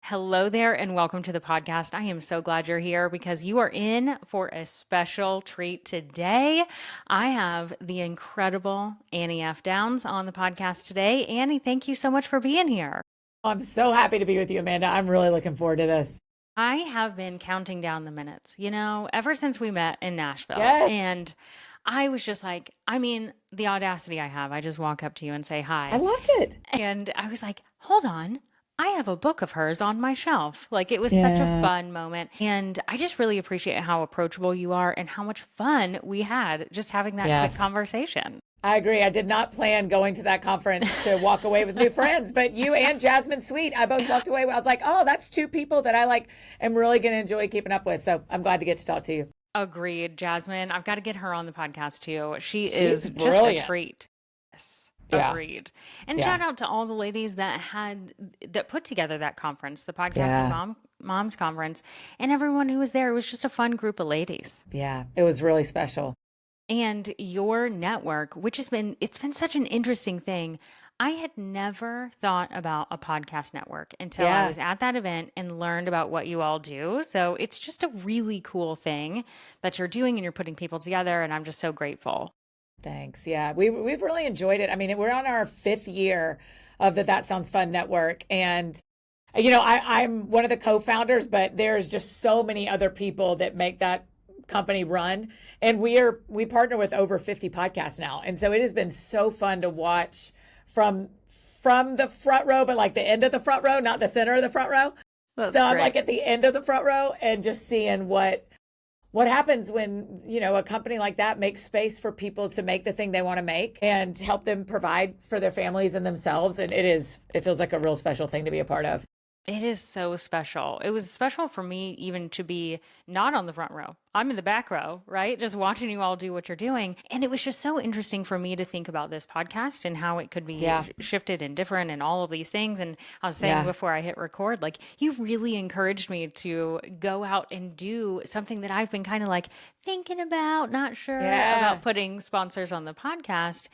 Hello there and welcome to the podcast. I am so glad you're here because you are in for a special treat today. I have the incredible Annie F. Downs on the podcast today. Annie, thank you so much for being here. I'm so happy to be with you, Amanda. I'm really looking forward to this. I have been counting down the minutes, ever since we met in Nashville. Yes, And I was just like, the audacity I have, I just walk up to you and say I hi. loved it. And I was like, hold on. I have a book of hers on my shelf. Like it was such a Yeah. fun moment. And I just really appreciate how approachable you are and how much fun we had just having that quick Yes, conversation. I agree. I did not plan going to that conference to walk away with new friends, but you and Jasmine Sweet, I both walked away. I was like, oh, that's two people that I like am really going to enjoy keeping up with. So I'm glad to get to talk to you. Agreed, Jasmine. I've got to get her on the podcast too. She She's is just a brilliant. treat. Yes, Yeah. agreed. And Yeah. shout out to all the ladies that put together that conference, the podcasting Yeah. moms conference, and everyone who was there. It was just a fun group of ladies. Yeah. It was really special. And your network, which it's been such an interesting thing. I had never thought about a podcast network until I Yeah. was at that event and learned about what you all do. So it's just a really cool thing that you're doing and you're putting people together. And I'm just so grateful. Thanks. Yeah. We've really enjoyed it. I mean, we're on our fifth year of the That Sounds Fun network. And I'm one of the co-founders, but there's just so many other people that make that company run. And we partner with over 50 podcasts now. And so it has been so fun to watch from the front row, but like the end of the front row, not the center of the front row. That's So I'm great. like at the end of the front row and just seeing what happens when, a company like that makes space for people to make the thing they want to make and help them provide for their families and themselves. And it feels like a real special thing to be a part of. It is so special. It was special for me even to be not on the front row. I'm in the back row, right? Just watching you all do what you're doing. And it was just so interesting for me to think about this podcast and how it could be Yeah. shifted and different and all of these things. And I was saying Yeah. before I hit record, like you really encouraged me to go out and do something that I've been kind of like thinking about, not sure Yeah. about putting sponsors on the podcast.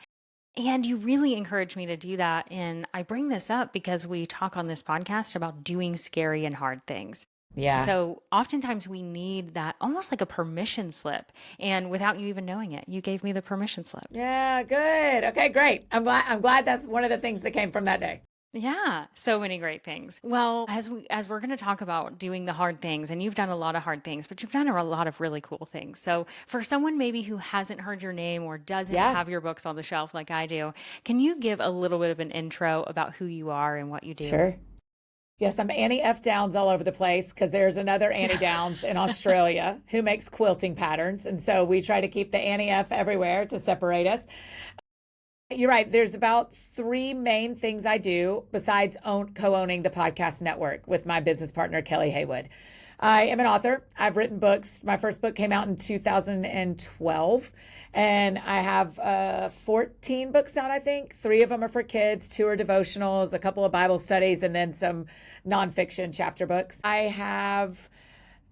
And you really encouraged me to do that. And I bring this up because we talk on this podcast about doing scary and hard things. Yeah. So oftentimes we need that almost like a permission slip. And without you even knowing it, you gave me the permission slip. Yeah. Good. Okay, great. I'm glad that's one of the things that came from that day. Yeah, so many great things. Well, as we're going to talk about doing the hard things, and you've done a lot of hard things, but you've done a lot of really cool things. So, for someone maybe who hasn't heard your name or doesn't Yeah. have your books on the shelf like I do, can you give a little bit of an intro about who you are and what you do? Sure. Yes, I'm Annie F. Downs all over the place because there's another Annie Downs in Australia who makes quilting patterns. And so we try to keep the Annie F everywhere to separate us. You're right. There's about three main things I do besides co-owning the podcast network with my business partner, Kelly Haywood. I am an author. I've written books. My first book came out in 2012, and I have 14 books out, I think. Three of them are for kids, two are devotionals, a couple of Bible studies, and then some nonfiction chapter books.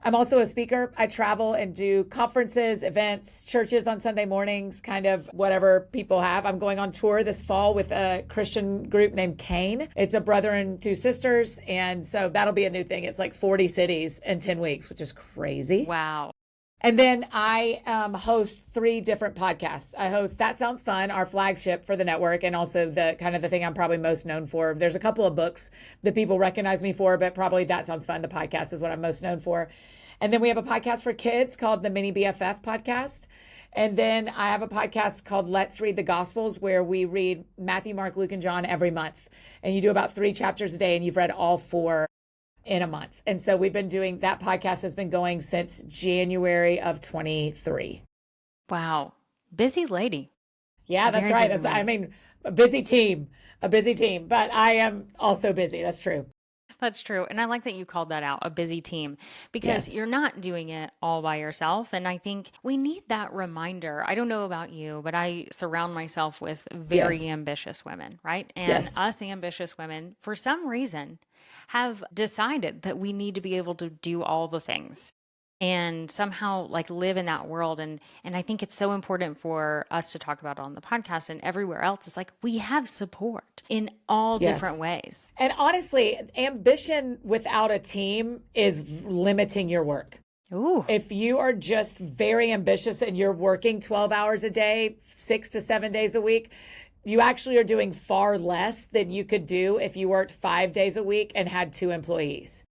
I'm also a speaker. I travel and do conferences, events, churches on Sunday mornings, kind of whatever people have. I'm going on tour this fall with a Christian group named Cain. It's a brother and two sisters. And so that'll be a new thing. It's like 40 cities in 10 weeks, which is crazy. Wow. And then I host three different podcasts. I host That Sounds Fun, our flagship for the network, and also the kind of the thing I'm probably most known for. There's a couple of books that people recognize me for, but probably That Sounds Fun, the podcast, is what I'm most known for. And then we have a podcast for kids called the Mini BFF podcast. And then I have a podcast called Let's Read the Gospels, where we read Matthew, Mark, Luke, and John every month. And you do about 3 chapters a day, and you've read all 4 in a month. And so we've been doing that podcast has been going since January of 23. Wow. Busy lady. Yeah, that's Very right. busy lady. A busy team, but I am also busy. That's true. That's true. And I like that you called that out, a busy team, because Yes. you're not doing it all by yourself. And I think we need that reminder. I don't know about you, but I surround myself with very Yes. ambitious women, right? And Yes. us ambitious women, for some reason, have decided that we need to be able to do all the things. and somehow like live in that world. And I think it's so important for us to talk about on the podcast and everywhere else. It's like we have support in all different Yes. ways. And honestly, ambition without a team is limiting your work. Ooh. If you are just very ambitious and you're working 12 hours a day, 6 to 7 days a week, you actually are doing far less than you could do if you worked 5 days a week and had 2 employees.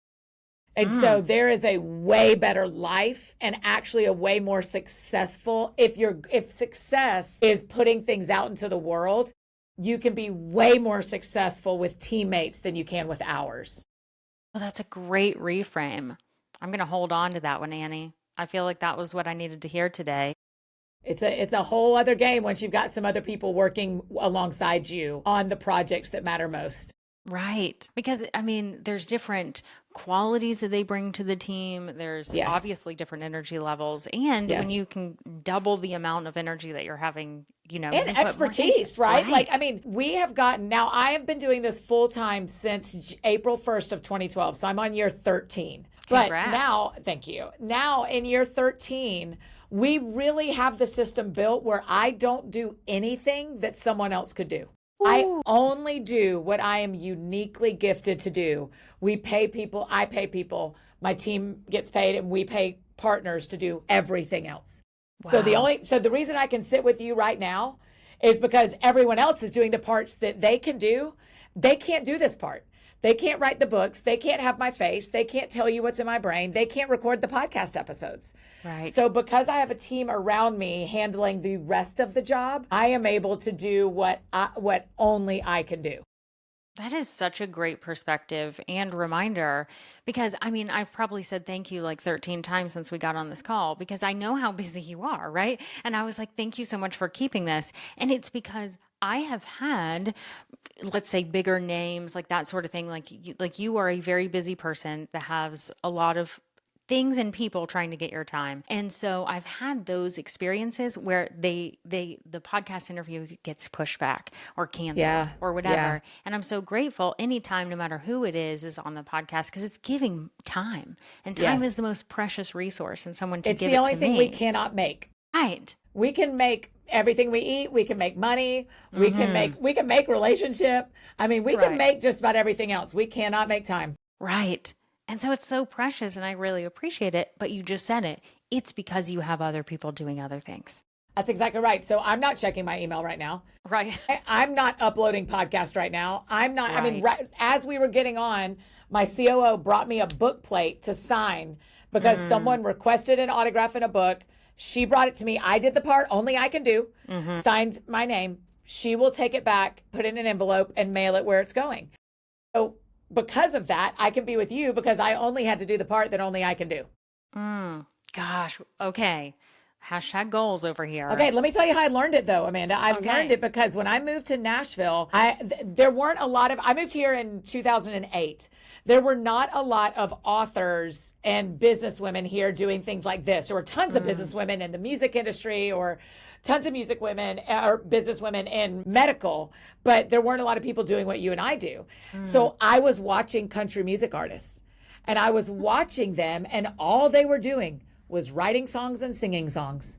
And so there is a way better life and actually a way more successful. If success is putting things out into the world, you can be way more successful with teammates than you can with hours. Well, that's a great reframe. I'm going to hold on to that one, Annie. I feel like that was what I needed to hear today. It's a whole other game once you've got some other people working alongside you on the projects that matter most. Right. Because I mean, there's different qualities that they bring to the team. There's Yes. obviously different energy levels. And when Yes. you can double the amount of energy that you're having, you can And put more expertise, into- right? Like, I mean, we have gotten, now I have been doing this full time since April 1st of 2012. So I'm on year 13. But Congrats. now, thank you. Now in year 13, we really have the system built where I don't do anything that someone else could do. I only do what I am uniquely gifted to do. We pay people, I pay people, my team gets paid, and we pay partners to do everything else. So the reason I can sit with you right now is because everyone else is doing the parts that they can do. They can't do this part. They can't write the books. They can't have my face. They can't tell you what's in my brain. They can't record the podcast episodes. Right. So because I have a team around me handling the rest of the job, I am able to do what only I can do. That is such a great perspective and reminder because I mean, I've probably said thank you like 13 times since we got on this call because I know how busy you are, right? And I was like, thank you so much for keeping this. And it's because I have had, let's say, bigger names, like that sort of thing. Like you are a very busy person that has a lot of things and people trying to get your time. And so I've had those experiences where the podcast interview gets pushed back or canceled or whatever. Yeah. And I'm so grateful anytime, no matter who it is on the podcast, because it's giving time. And time Yes. is the most precious resource and someone to It's give the it only to thing me. we cannot make. Right. We can make everything we eat. We can make money. We can make relationship. I mean, we can Right. make just about everything else. We cannot make time. Right. And so it's so precious and I really appreciate it. But you just said it. It's because you have other people doing other things. That's exactly right. So I'm not checking my email right now. Right. I'm not uploading podcast right now. I'm not, I mean, Right. as we were getting on, my COO brought me a book plate to sign because someone requested an autograph in a book. She brought it to me. I did the part only I can do, signed my name. She will take it back, put it in an envelope, and mail it where it's going. So because of that, I can be with you because I only had to do the part that only I can do. Gosh. Okay. Hashtag goals over here. Okay, let me tell you how I learned it though, Amanda. I Okay. learned it because when I moved to Nashville, there weren't a lot of, I moved here in 2008. There were not a lot of authors and businesswomen here doing things like this. There were tons of businesswomen in the music industry or tons of music women or businesswomen in medical, but there weren't a lot of people doing what you and I do. So I was watching country music artists and I was watching them and all they were doing was writing songs and singing songs.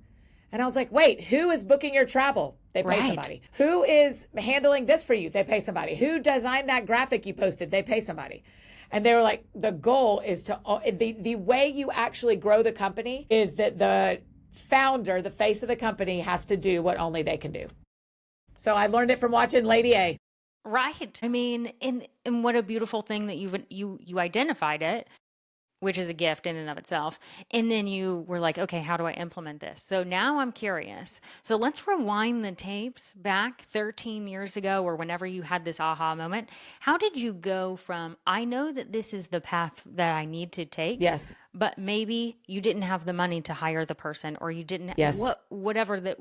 And I was like, wait, who is booking your travel? They pay Right. somebody. Who is handling this for you? They pay somebody. Who designed that graphic you posted? They pay somebody. And they were like, the goal is to, the way you actually grow the company is that the founder, the face of the company, has to do what only they can do. So I learned it from watching Lady A. Right. I mean, and what a beautiful thing that you identified it, which is a gift in and of itself. And then you were like, okay, how do I implement this? So now I'm curious. So let's rewind the tapes back 13 years ago or whenever you had this aha moment. How did you go from, I know that this is the path that I need to take, Yes. but maybe you didn't have the money to hire the person or you didn't, Yes. whatever that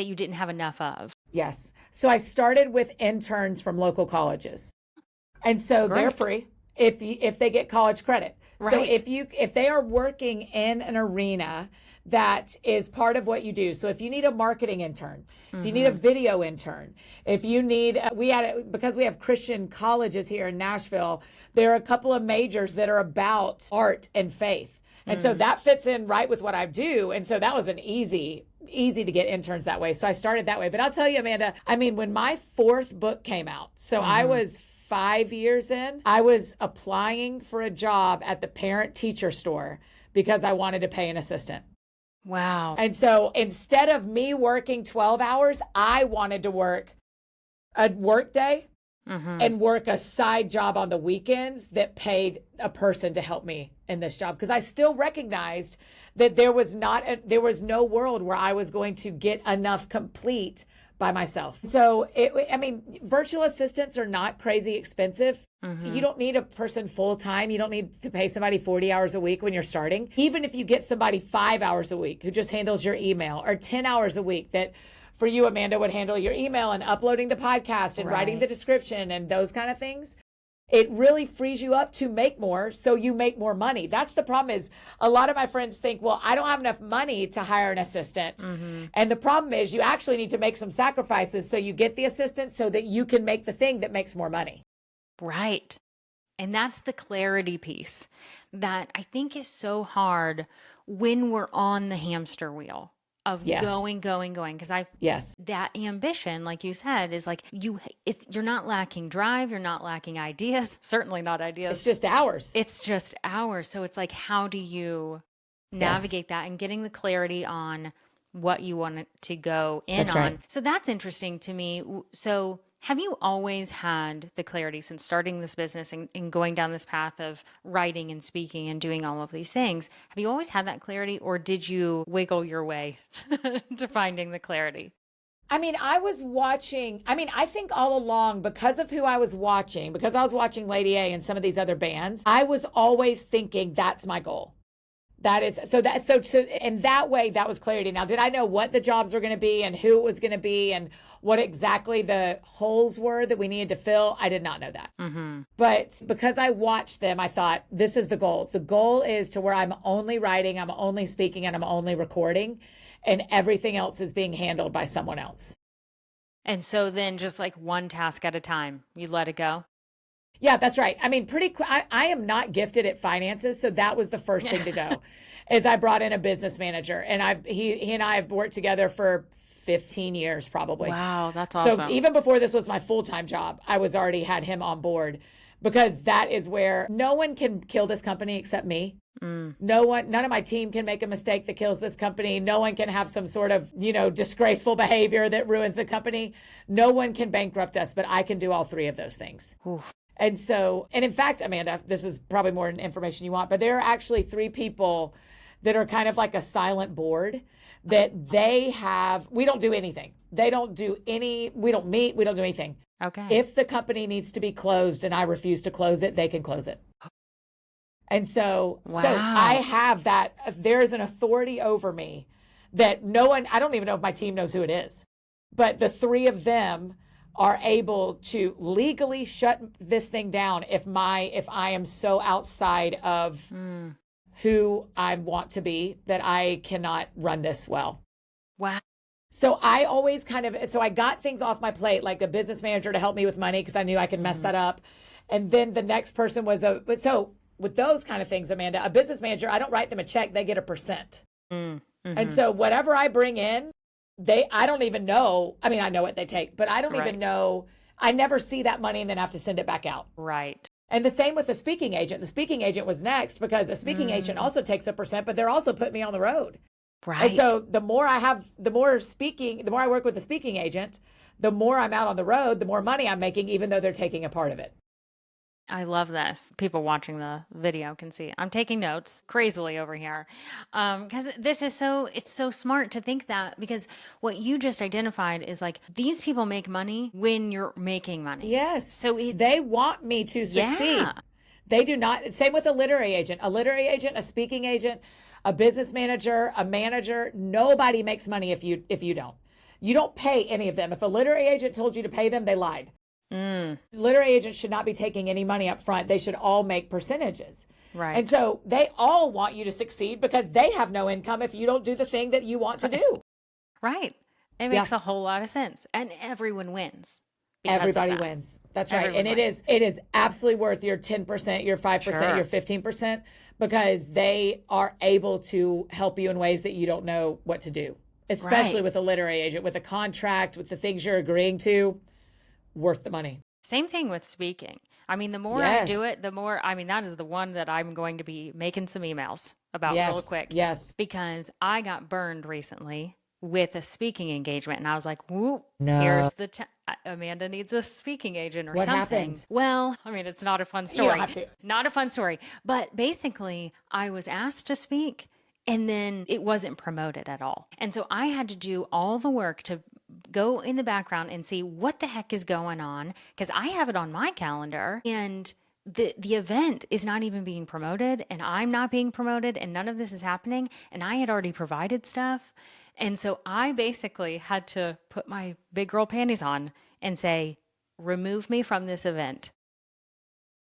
you didn't have enough of. Yes. So I started with interns from local colleges. And so they're free if they get college credit. So Right. if they are working in an arena that is part of what you do. So if you need a marketing intern, if you need a video intern, if you need, because we have Christian colleges here in Nashville, there are a couple of majors that are about art and faith. And so that fits in right with what I do. And so that was an easy to get interns that way. So I started that way. But I'll tell you, Amanda, I mean, when my fourth book came out, so I was 5 years in, I was applying for a job at the parent teacher store because I wanted to pay an assistant. Wow. And so instead of me working 12 hours, I wanted to work a work day and work a side job on the weekends that paid a person to help me in this job. Because I still recognized that there was no world where I was going to get enough complete by myself. So, virtual assistants are not crazy expensive. You don't need a person full time. You don't need to pay somebody 40 hours a week when you're starting. Even if you get somebody 5 hours a week who just handles your email, or 10 hours a week that for you, Amanda, would handle your email and uploading the podcast and writing the description and those kind of things. It really frees you up to make more, so you make more money. That's the problem. Is a lot of my friends think, well, I don't have enough money to hire an assistant. And the problem is you actually need to make some sacrifices so you get the assistant so that you can make the thing that makes more money. Right. And that's the clarity piece that I think is so hard when we're on the hamster wheel of going. Because that ambition, like you said, is like you're not lacking drive. You're not lacking ideas, certainly not ideas. It's just hours. So it's like, how do you navigate that and getting the clarity on what you want it to go in on? Right. So that's interesting to me. So have you always had the clarity since starting this business and going down this path of writing and speaking and doing all of these things? Have you always had that clarity, or did you wiggle your way to finding the clarity? I mean, I think all along, because of who I was watching, because I was watching Lady A and some of these other bands, I was always thinking that's my goal. So in that way, that was clarity. Now, did I know what the jobs were going to be and who it was going to be and what exactly the holes were that we needed to fill? I did not know that. But because I watched them, I thought, this is the goal. The goal is to where I'm only writing, I'm only speaking, and I'm only recording, and everything else is being handled by someone else. And so then just like one task at a time, you let it go? Yeah, that's right. I mean, I am not gifted at finances, so that was the first thing to go. Is I brought in a business manager, and he and I have worked together for 15 years probably. Wow, that's awesome. So even before this was my full-time job, I was already had him on board, because that is where no one can kill this company except me. None of my team can make a mistake that kills this company. No one can have some sort of, disgraceful behavior that ruins the company. No one can bankrupt us, but I can do all three of those things. Oof. And in fact, Amanda, this is probably more information you want, but there are actually 3 people that are kind of like a silent board that we don't do anything. We don't meet, we don't do anything. Okay. If the company needs to be closed and I refuse to close it, they can close it. And so I have that, there's an authority over me that I don't even know if my team knows who it is, but the 3 of them are able to legally shut this thing down if I am so outside of who I want to be that I cannot run this well. Wow. So I always I got things off my plate, like a business manager to help me with money because I knew I could mess that up. And then the next person was so with those kind of things, Amanda, a business manager, I don't write them a check, they get a %. And so whatever I bring in, I don't even know. I mean, I know what they take, but I don't even know. I never see that money and then have to send it back out. Right. And the same with the speaking agent. The speaking agent was next because a speaking agent also takes a %, but they're also putting me on the road. Right. And so the more I work with the speaking agent, the more I'm out on the road, the more money I'm making, even though they're taking a part of it. I love this. People watching the video can see. I'm taking notes crazily over here. Because it's so smart to think that, because what you just identified is like, these people make money when you're making money. Yes. So they want me to succeed. Yeah. They do not. Same with a literary agent, a speaking agent, a business manager, a manager. Nobody makes money if you don't. You don't pay any of them. If a literary agent told you to pay them, they lied. Literary agents should not be taking any money up front. They should all make percentages. Right. And so they all want you to succeed because they have no income if you don't do the thing that you want to do. Right. It makes a whole lot of sense. And everyone wins. because of Everybody that. wins. That's right. Everyone And wins. it is absolutely worth your 10%, your 5%, Sure. your 15%, because they are able to help you in ways that you don't know what to do, especially Right. with a literary agent, with a contract, with the things you're agreeing to, worth the money. Same thing with speaking. I mean, the more I Yes. do it, the more, I mean, that is the one that I'm going to be making some emails about real Yes. quick Yes. because I got burned recently with a speaking engagement. And I was like, whoop, No. here's the, Amanda needs a speaking agent or What something. happened? Well, I mean, it's not a fun You story. don't have to. Not a fun story. But basically, I was asked to speak and then it wasn't promoted at all. And so I had to do all the work to go in the background and see what the heck is going on because I have it on my calendar and the event is not even being promoted and I'm not being promoted and none of this is happening and I had already provided stuff. And so I basically had to put my big girl panties on and say, remove me from this event,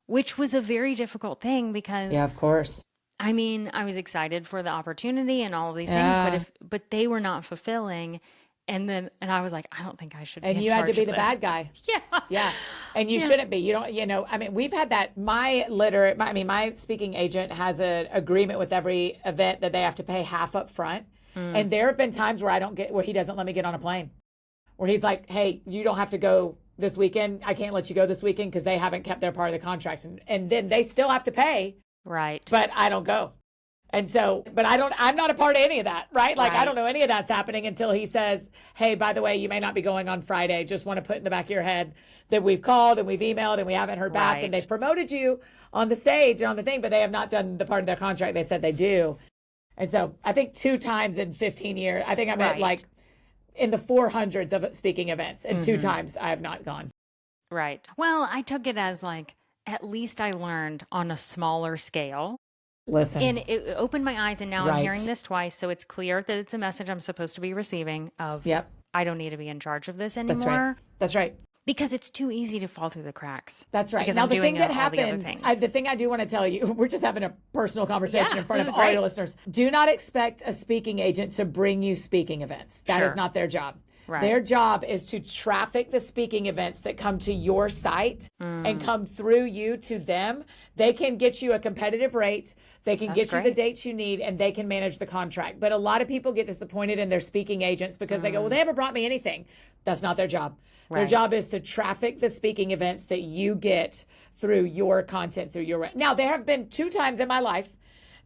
which was a very difficult thing because Yeah, of course. I mean, I was excited for the opportunity and all of these Yeah. things, but they were not fulfilling. And I was like, I don't think I should be And in you had to charge be of the this. bad guy. Yeah. Yeah. And you shouldn't be. You don't, I mean, we've had that. My speaking agent has an agreement with every event that they have to pay half up front. And there have been times where where he doesn't let me get on a plane, where he's like, hey, you don't have to go this weekend. I can't let you go this weekend because they haven't kept their part of the contract. And then they still have to pay, Right. but I don't go. And so, but I'm not a part of any of that, right? Like, I don't know Right. any of that's happening until he says, hey, by the way, you may not be going on Friday. Just want to put in the back of your head that we've called and we've emailed and we haven't heard back. And Right. they've promoted you on the stage and on the thing, but they have not done the part of their contract they said they do. And so I think 2 times in 15 years, I think I'm at Right. like in the 400s of speaking events. And 2 times I have not gone. Right. Well, I took it as like, at least I learned on a smaller scale. Listen. And it opened my eyes, and now I'm Right. hearing this twice, so it's clear that it's a message I'm supposed to be receiving of, Yep. I don't need to be in charge of this That's anymore. right. That's right. Because it's too easy to fall through the cracks. That's right. Because Now, I'm the doing thing that all the other happens, things. the thing I do want to tell you, we're just having a personal conversation Yeah, in front this of is all great. your listeners. Do not expect a speaking agent to bring you speaking events. That is Sure. not their job. Right. Their job is to traffic the speaking events that come to your site and come through you to them. They can get you a competitive rate. They can get you the great. dates you need and they can manage the contract. But a lot of people get disappointed in their speaking agents because they go, well, they haven't brought me anything. That's not their job. Their Right. job is to traffic the speaking events that you get through your content, through your. Now, there have been 2 times in my life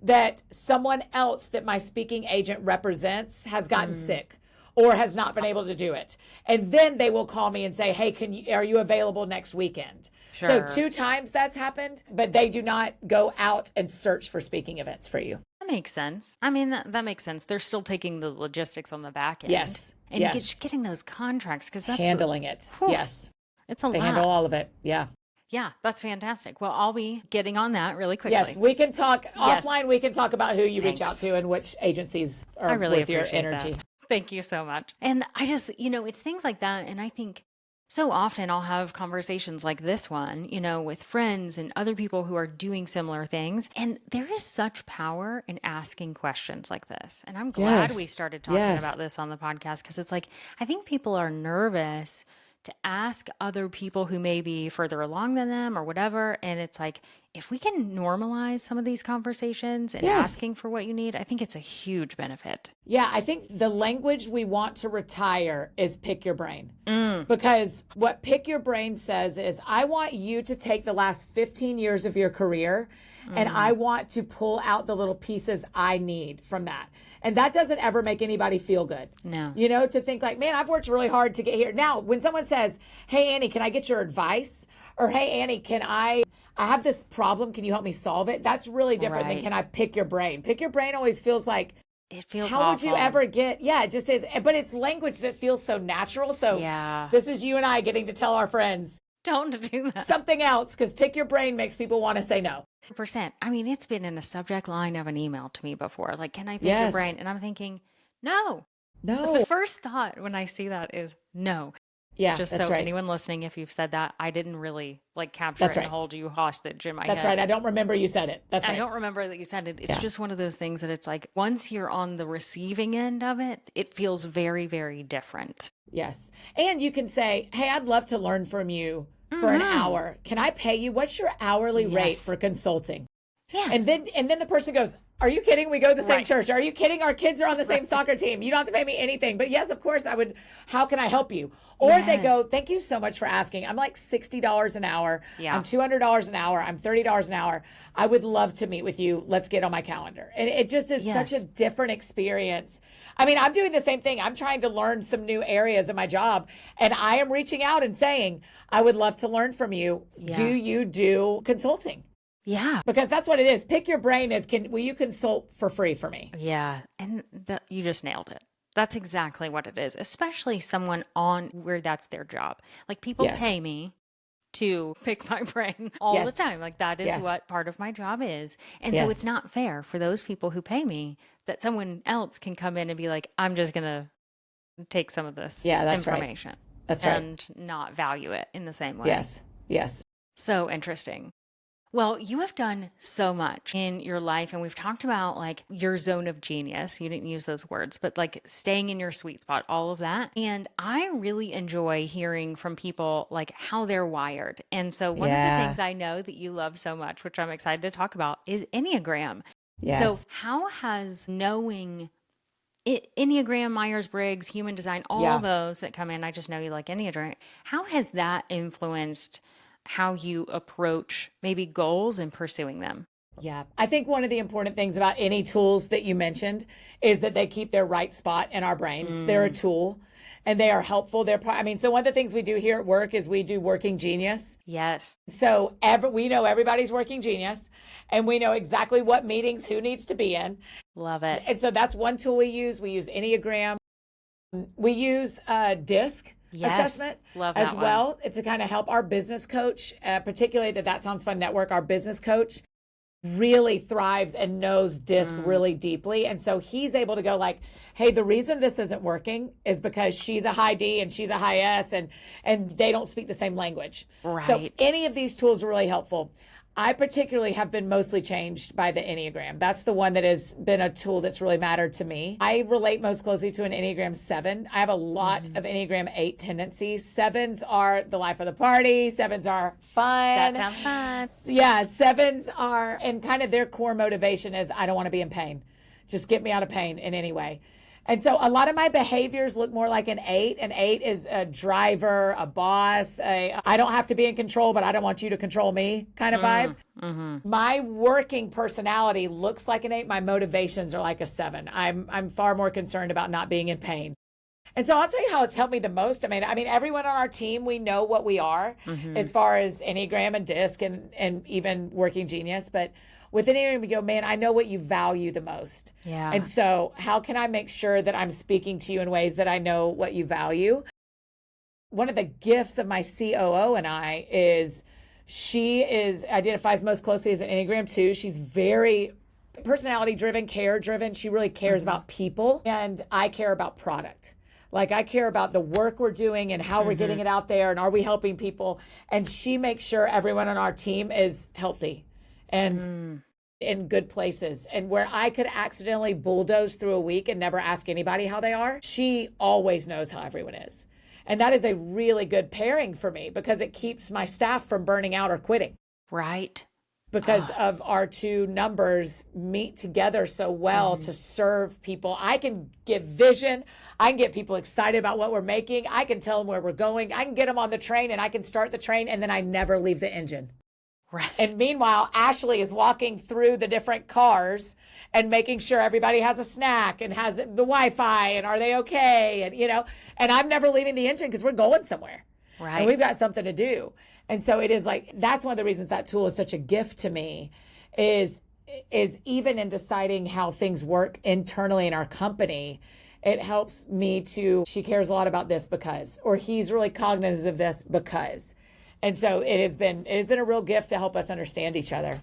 that someone else that my speaking agent represents has gotten sick or has not been able to do it. And then they will call me and say, hey, are you available next weekend? Sure. So 2 times that's happened, but they do not go out and search for speaking events for you. That makes sense. I mean, that makes sense. They're still taking the logistics on the back end. Yes. And Yes. just getting those contracts because that's Handling it. Whew. Yes. it's a They lot. handle all of it. Yeah. Yeah, that's fantastic. Well, I'll be getting on that really quickly. Yes, we can talk Yes. offline. We can talk about who you reach out Thanks. to and which agencies are I really worth your appreciate energy. that. Thank you so much. And I just, it's things like that. And I think so often I'll have conversations like this one, with friends and other people who are doing similar things. And there is such power in asking questions like this. And I'm glad Yes. we started talking Yes. about this on the podcast because it's like, I think people are nervous to ask other people who may be further along than them or whatever. And it's like, if we can normalize some of these conversations and Yes. asking for what you need, I think it's a huge benefit. Yeah, I think the language we want to retire is pick your brain. Because what pick your brain says is, I want you to take the last 15 years of your career and I want to pull out the little pieces I need from that. And that doesn't ever make anybody feel good. No. To think like, man, I've worked really hard to get here. Now, when someone says, hey, Annie, can I get your advice? Or, hey, Annie, I have this problem. Can you help me solve it? That's really different than Right. can I pick your brain? Pick your brain always feels like, It feels how would you awful. ever get, yeah, it just is. But it's language that feels so natural. So Yeah. this is you and I getting to tell our friends Don't do that. something else because pick your brain makes people want to say no. Percent. I mean, it's been in a subject line of an email to me before. Like, can I pick your Yes. brain? And I'm thinking, no. No. The first thought when I see that is no. Yeah, Just that's so right. anyone listening, if you've said that, I didn't really capture That's it right. and hold you hostage in my That's head. right. I don't remember you said it. That's I right. don't remember that you said it. It's Yeah. just one of those things that it's like once you're on the receiving end of it, it feels very, very different. Yes. And you can say, hey, I'd love to learn from you for an hour. Can I pay you? What's your hourly rate Yes. for consulting? Yes. And then the person goes, are you kidding? We go to the same Right. church. Are you kidding? Our kids are on the same Right. soccer team. You don't have to pay me anything. But yes, of course I would. How can I help you? Or they go, Yes. thank you so much for asking. I'm like $60 an hour. Yeah. I'm $200 an hour. I'm $30 an hour. I would love to meet with you. Let's get on my calendar. And it just is such a Yes. different experience. I mean, I'm doing the same thing. I'm trying to learn some new areas of my job. And I am reaching out and saying, I would love to learn from you. Do Yeah. you do consulting? Yeah. Because that's what it is. Pick your brain as will you consult for free for me? Yeah. And you just nailed it. That's exactly what it is, especially someone on where that's their job. Like people Yes. pay me to pick my brain all the Yes. time. Like that is Yes. what part of my job is. And so Yes. it's not fair for those people who pay me that someone else can come in and be like, I'm just going to take some of this Yeah, that's right. information That's right. and not value it in the same way. Yes. Yes. So interesting. Well, you have done so much in your life, and we've talked about like your zone of genius. You didn't use those words, but like staying in your sweet spot, all of that. And I really enjoy hearing from people like how they're wired. And so one of the Yeah. things I know that you love so much, which I'm excited to talk about, is Enneagram. So Yes. how has knowing Enneagram, Myers-Briggs, human design, all Yeah. those that come in, I just know you like Enneagram. How has that influenced how you approach maybe goals and pursuing them? Yeah. I think one of the important things about any tools that you mentioned is that they keep their right spot in our brains. They're a tool and they are helpful. So one of the things we do here at work is we do working genius. Yes. So we know everybody's working genius and we know exactly what meetings who needs to be in. Love it. And so that's one tool we use. We use Enneagram. We use DISC Yes. assessment Love that as one. well. It's to kind of help our business coach, particularly That Sounds Fun Network. Our business coach really thrives and knows DISC really deeply. And so he's able to go like, hey, the reason this isn't working is because she's a high D and she's a high S and they don't speak the same language. So Right. any of these tools are really helpful. I particularly have been mostly changed by the Enneagram. That's the one that has been a tool that's really mattered to me. I relate most closely to an Enneagram 7. I have a lot of Enneagram 8 tendencies. 7s are the life of the party. 7s are fun. That sounds fun. Yeah, 7s are, and kind of their core motivation is I don't want to be in pain. Just get me out of pain in any way. And so a lot of my behaviors look more like an 8. An 8 is a driver, a boss, I don't have to be in control, but I don't want you to control me kind of vibe. My working personality looks like an 8. My motivations are like a 7. I'm far more concerned about not being in pain. And so I'll tell you how it's helped me the most. I mean, everyone on our team, we know what we are as far as Enneagram and DISC and even working genius. But with Enneagram, we go, man, I know what you value the most. Yeah. And so how can I make sure that I'm speaking to you in ways that I know what you value? One of the gifts of my COO and I is she identifies most closely as an Enneagram 2. She's very personality driven, care driven. She really cares about people, and I care about product. Like I care about the work we're doing and how we're getting it out there and are we helping people. And she makes sure everyone on our team is healthy and in good places. And where I could accidentally bulldoze through a week and never ask anybody how they are, she always knows how everyone is. And that is a really good pairing for me because it keeps my staff from burning out or quitting. Right. Because of our two numbers meet together so well to serve people. I can give vision. I can get people excited about what we're making. I can tell them where we're going. I can get them on the train and I can start the train and then I never leave the engine. Right. And meanwhile, Ashley is walking through the different cars and making sure everybody has a snack and has the Wi-Fi and are they okay? And, and I'm never leaving the engine because we're going somewhere. Right. And we've got something to do. And so it is like, that's one of the reasons that tool is such a gift to me is even in deciding how things work internally in our company, it helps me she cares a lot about this because, or he's really cognizant of this because. And so it has been a real gift to help us understand each other.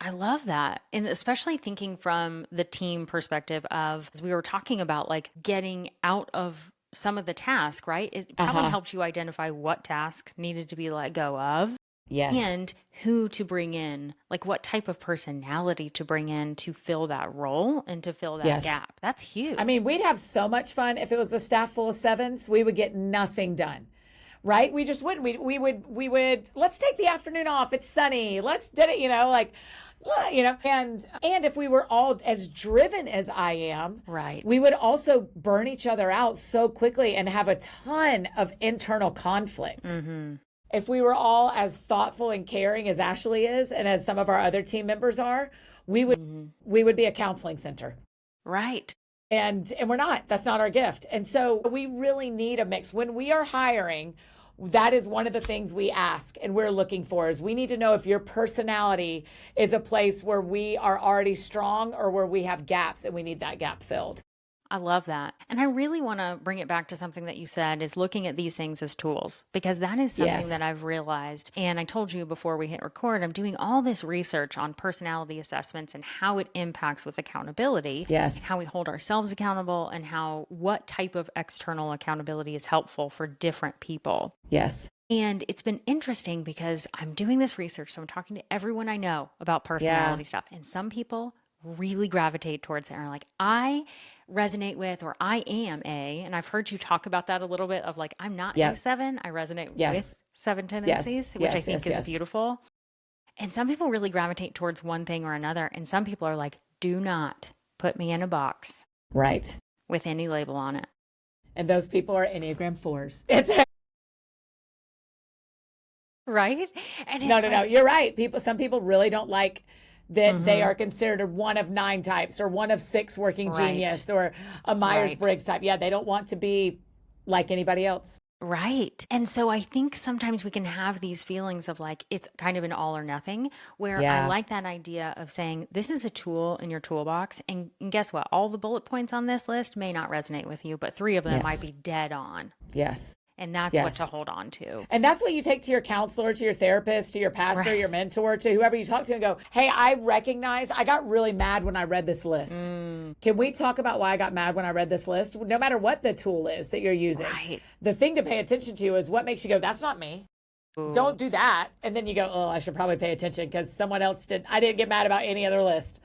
I love that. And especially thinking from the team perspective as we were talking about like getting out of some of the task, right? It probably helps you identify what task needed to be let go of Yes. and who to bring in, like what type of personality to bring in to fill that role and to fill that Yes. gap. That's huge. I mean, we'd have so much fun if it was a staff full of sevens. We would get nothing done, right? We just wouldn't. We would. Let's take the afternoon off. It's sunny. Let's did it. And if we were all as driven as I am, right. we would also burn each other out so quickly and have a ton of internal conflict. Mm-hmm. If we were all as thoughtful and caring as Ashley is, and as some of our other team members are, we would be a counseling center. Right. And we're not. That's not our gift. And so we really need a mix. When we are hiring, that is one of the things we ask and we're looking for is we need to know if your personality is a place where we are already strong or where we have gaps and we need that gap filled. I love that. And I really want to bring it back to something that you said is looking at these things as tools, because that is something that I've realized. And I told you before we hit record, I'm doing all this research on personality assessments and how it impacts with accountability. Yes. How we hold ourselves accountable and what type of external accountability is helpful for different people. Yes. And it's been interesting because I'm doing this research. So I'm talking to everyone I know about personality stuff. And some people really gravitate towards it and are like, I resonate with, or I am A. And I've heard you talk about that a little bit of like, I'm not A7. I resonate with 7 tendencies, which I think is beautiful. And some people really gravitate towards one thing or another. And some people are like, do not put me in a box. Right. With any label on it. And those people are Enneagram 4s. Right? And no. You're right. Some people really don't like that they are considered one of 9 types or one of 6 working genius or a Myers-Briggs type. Yeah, they don't want to be like anybody else. Right. And so I think sometimes we can have these feelings of like, it's kind of an all or nothing, where I like that idea of saying, this is a tool in your toolbox. And guess what? All the bullet points on this list may not resonate with you, but 3 of them might be dead on. Yes. And that's what to hold on to. And that's what you take to your counselor, to your therapist, to your pastor, your mentor, to whoever you talk to and go, hey, I recognize I got really mad when I read this list. Can we talk about why I got mad when I read this list? No matter what the tool is that you're using. Right. The thing to pay attention to is what makes you go, that's not me. Ooh. Don't do that. And then you go, oh, I should probably pay attention because someone else I didn't get mad about any other list.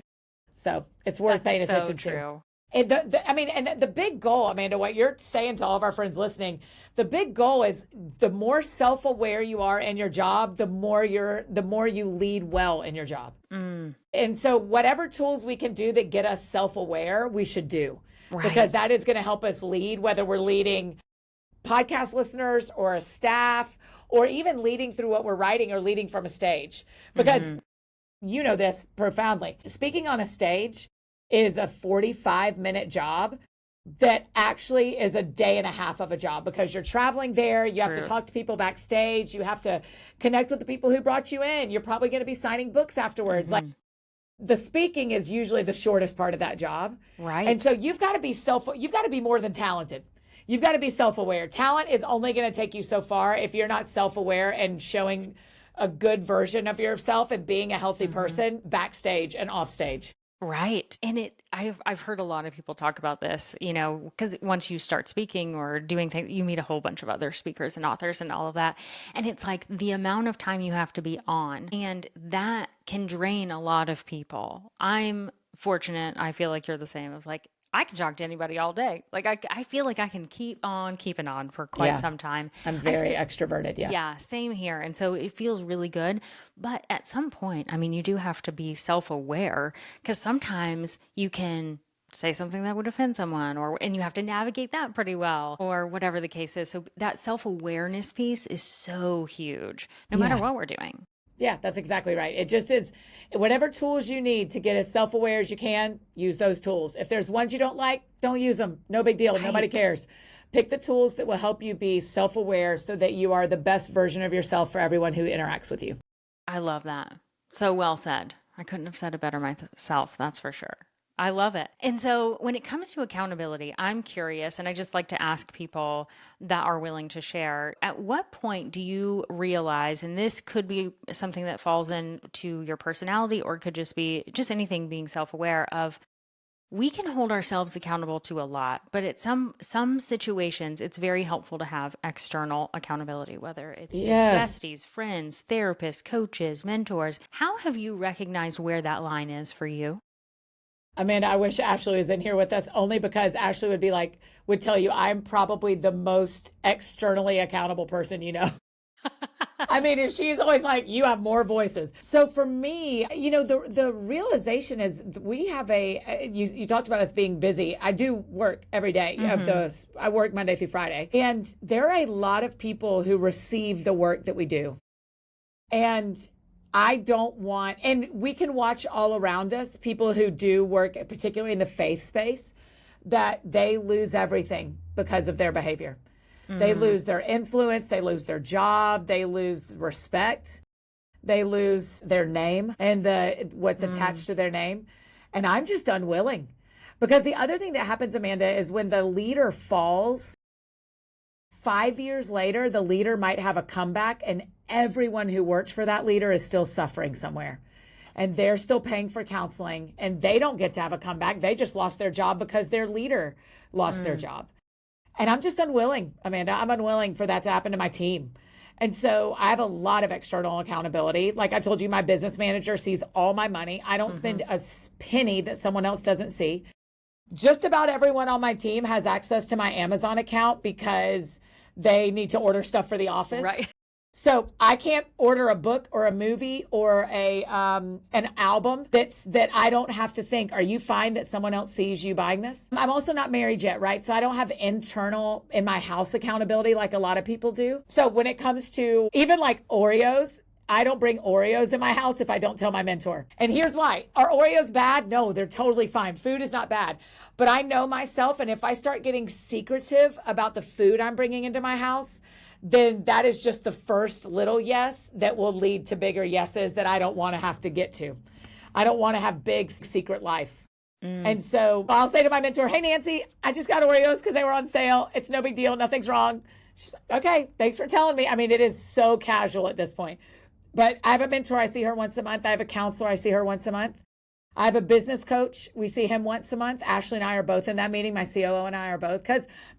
So it's worth paying attention to. And the big goal, Amanda, what you're saying to all of our friends listening, the big goal is the more self-aware you are in your job, the more you lead well in your job. And so whatever tools we can do that get us self-aware, we should do. Right. Because that is going to help us lead, whether we're leading podcast listeners or a staff, or even leading through what we're writing or leading from a stage. Because you know this profoundly. Speaking on a stage is a 45-minute job that actually is a day and a half of a job, because you're traveling there. You have to talk to people backstage. You have to connect with the people who brought you in. You're probably going to be signing books afterwards. Like, the speaking is usually the shortest part of that job. Right. And so you've got to be more than talented. You've got to be self-aware. Talent is only going to take you so far if you're not self-aware and showing a good version of yourself and being a healthy person backstage and off stage. Right. And I've heard a lot of people talk about this, because once you start speaking or doing things, you meet a whole bunch of other speakers and authors and all of that. And it's like the amount of time you have to be on, and that can drain a lot of people. I'm fortunate. I feel like you're the same, of like, I can talk to anybody all day. Like I feel like I can keep on keeping on for quite some time. I'm very extroverted. Yeah. Yeah, same here. And so it feels really good. But at some point, you do have to be self-aware, because sometimes you can say something that would offend someone, and you have to navigate that pretty well, or whatever the case is. So that self-awareness piece is so huge, no matter what we're doing. Yeah, that's exactly right. It just is, whatever tools you need to get as self-aware as you can, use those tools. If there's ones you don't like, don't use them. No big deal. Right. Nobody cares. Pick the tools that will help you be self-aware so that you are the best version of yourself for everyone who interacts with you. I love that. So well said. I couldn't have said it better myself, that's for sure. I love it. And so when it comes to accountability, I'm curious, and I just like to ask people that are willing to share, at what point do you realize, and this could be something that falls into your personality, or it could just be anything, being self-aware of, we can hold ourselves accountable to a lot, but at some situations, it's very helpful to have external accountability, whether it's biz Yes. besties, friends, therapists, coaches, mentors. How have you recognized where that line is for you? Amanda, I wish Ashley was in here with us only because Ashley would tell you I'm probably the most externally accountable person you know. I mean, and she's always like, you have more voices. So for me, the realization is we have you talked about us being busy. I do work every day of those. I work Monday through Friday. And there are a lot of people who receive the work that we do. And I don't want, and we can watch all around us, people who do work, particularly in the faith space, that they lose everything because of their behavior. They lose their influence, they lose their job, they lose respect, they lose their name and what's attached to their name. And I'm just unwilling. Because the other thing that happens, Amanda, is when the leader falls, 5 years later, the leader might have a comeback and everyone who worked for that leader is still suffering somewhere. And they're still paying for counseling and they don't get to have a comeback. They just lost their job because their leader lost their job. And I'm just unwilling, Amanda. I'm unwilling for that to happen to my team. And so I have a lot of external accountability. Like I told you, my business manager sees all my money. I don't spend a penny that someone else doesn't see. Just about everyone on my team has access to my Amazon account because they need to order stuff for the office. Right. So I can't order a book or a movie or an album that I don't have to think, are you fine that someone else sees you buying this? I'm also not married yet, right? So I don't have internal in my house accountability like a lot of people do. So when it comes to even like Oreos, I don't bring Oreos in my house if I don't tell my mentor. And here's why. Are Oreos bad? No, they're totally fine. Food is not bad. But I know myself, and if I start getting secretive about the food I'm bringing into my house, then that is just the first little yes that will lead to bigger yeses that I don't want to have to get to. I don't want to have big secret life. And so I'll say to my mentor, hey, Nancy, I just got Oreos because they were on sale. It's no big deal. Nothing's wrong. She's like, okay, thanks for telling me. I mean, it is so casual at this point. But I have a mentor. I see her once a month. I have a counselor. I see her once a month. I have a business coach. We see him once a month. Ashley and I are both in that meeting. My COO and I are both.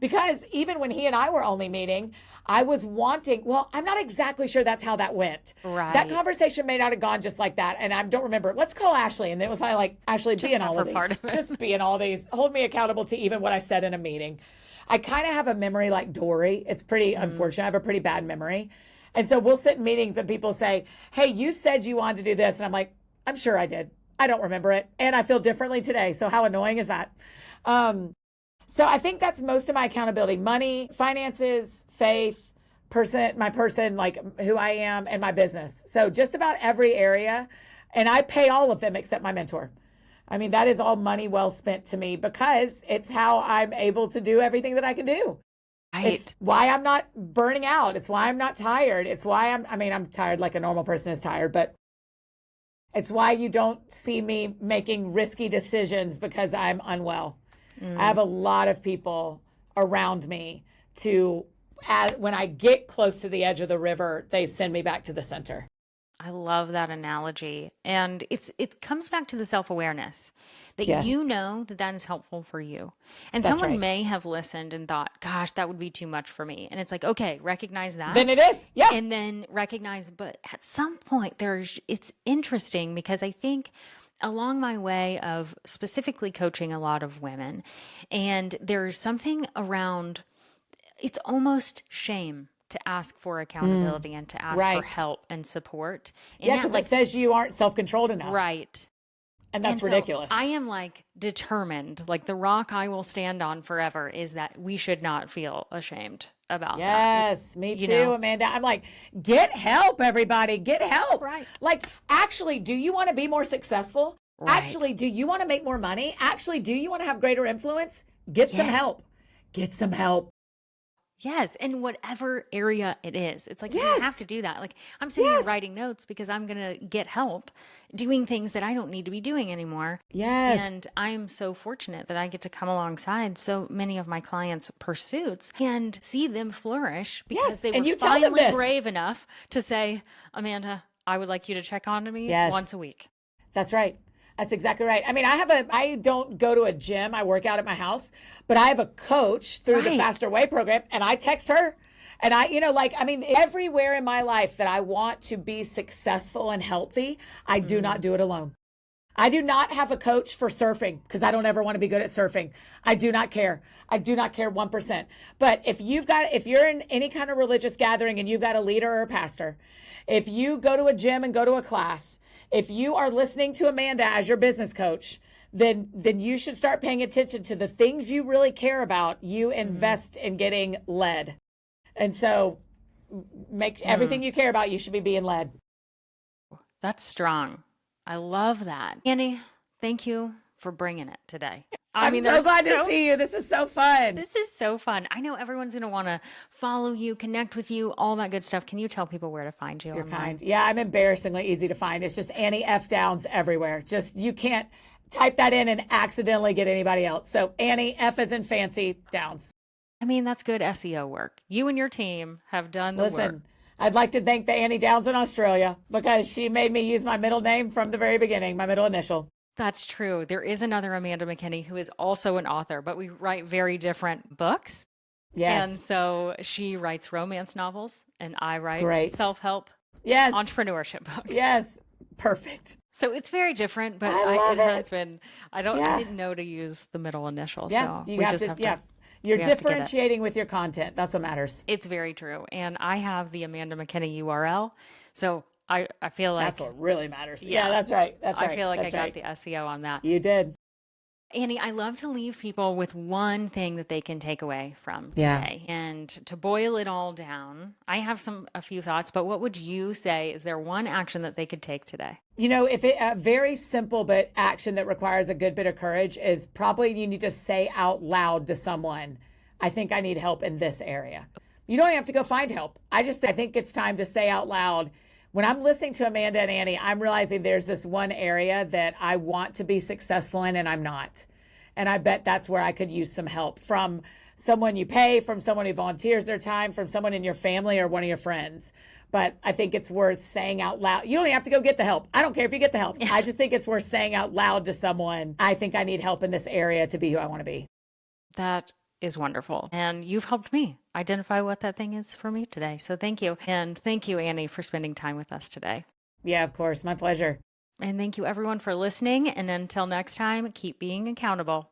Because even when he and I were only meeting, I was wanting, well, I'm not exactly sure that's how that went. Right. That conversation may not have gone just like that. And I don't remember. Let's call Ashley. And it was like, Ashley, be in all of these. Just be in all these. Hold me accountable to even what I said in a meeting. I kind of have a memory like Dory. It's pretty unfortunate. I have a pretty bad memory. And so we'll sit in meetings and people say, hey, you said you wanted to do this. And I'm like, I'm sure I did. I don't remember it. And I feel differently today. So how annoying is that? So I think that's most of my accountability: money, finances, faith, my person, like who I am, and my business. So just about every area. And I pay all of them except my mentor. I mean, that is all money well spent to me because it's how I'm able to do everything that I can do. Right. It's why I'm not burning out. It's why I'm not tired. It's why I'm tired like a normal person is tired, but it's why you don't see me making risky decisions because I'm unwell. I have a lot of people around me when I get close to the edge of the river, they send me back to the center. I love that analogy. And it comes back to the self-awareness that Yes. you know that is helpful for you. And That's someone right. may have listened and thought, gosh, that would be too much for me. And it's like, okay, recognize that. Then it is. Yeah. And then recognize, but at some point it's interesting because I think along my way of specifically coaching a lot of women, and there's something around, it's almost shame to ask for accountability and to ask for Right. help and support. And Yeah, that, because it says you aren't self-controlled enough. right. And that's And so ridiculous. I am like determined, like the rock I will stand on forever is that we should not feel ashamed about that. Yes, me You too, know? Amanda. I'm like, get help, everybody. Get help. Right. Like, actually, do you want to be more successful? Right. Actually, do you want to make more money? Actually, do you want to have greater influence? Get some Yes. help. Get some help. Yes, in whatever area it is. It's like you Yes. have to do that. Like I'm sitting here Yes. writing notes because I'm going to get help doing things that I don't need to be doing anymore. Yes. And I'm so fortunate that I get to come alongside so many of my clients' pursuits and see them flourish because Yes, they and were you tell them finally this. brave enough to say, Amanda, I would like you to check on me Yes. once a week. That's right. That's exactly right. I mean, I don't go to a gym. I work out at my house, but I have a coach through the Right. Faster Way program, and I text her. And everywhere in my life that I want to be successful and healthy, I do not do it alone. I do not have a coach for surfing because I don't ever want to be good at surfing. I do not care. I do not care 1%. But if you're in any kind of religious gathering and you've got a leader or a pastor, if you go to a gym and go to a class, if you are listening to Amanda as your business coach, then you should start paying attention to the things you really care about. You invest in getting led. And so make everything you care about, you should be being led. That's strong. I love that. Annie, thank you for bringing it today. I'm so glad to see you. This is so fun. This is so fun. I know everyone's going to want to follow you, connect with you, all that good stuff. Can you tell people where to find you? You're online? kind. Yeah, I'm embarrassingly easy to find. It's just Annie F. Downs everywhere. Just, you can't type that in and accidentally get anybody else. So Annie F as in fancy, Downs. I mean, that's good SEO work. You and your team have done the work. Listen, I'd like to thank the Annie Downs in Australia because she made me use my middle name from the very beginning, my middle initial. That's true. There is another Amanda McKinney who is also an author, but we write very different books. Yes. And so she writes romance novels and I write Great. self-help Yes. entrepreneurship books. Yes. Perfect. So it's very different, but I love it it. has been, I didn't know to use the middle initial. Yeah. So You we have just to, have yeah. to. You're we have to get it. differentiating with your content. That's what matters. It's very true. And I have the Amanda McKinney URL. So I feel like That's what really matters. Yeah, that's right. That's right. I feel like That's I got right. the SEO on that. You did. Annie, I love to leave people with one thing that they can take away from Yeah. today. And to boil it all down, I have a few thoughts, but what would you say? Is there one action that they could take today? You know, if a very simple but action that requires a good bit of courage is probably you need to say out loud to someone, I think I need help in this area. You don't have to go find help. I think it's time to say out loud. When I'm listening to Amanda and Annie, I'm realizing there's this one area that I want to be successful in and I'm not. And I bet that's where I could use some help from someone you pay, from someone who volunteers their time, from someone in your family or one of your friends. But I think it's worth saying out loud. You don't have to go get the help. I don't care if you get the help. I just think it's worth saying out loud to someone, I think I need help in this area to be who I want to be. That is wonderful. And you've helped me identify what that thing is for me today. So thank you. And thank you, Annie, for spending time with us today. Yeah, of course. My pleasure. And thank you, everyone, for listening. And until next time, keep being accountable.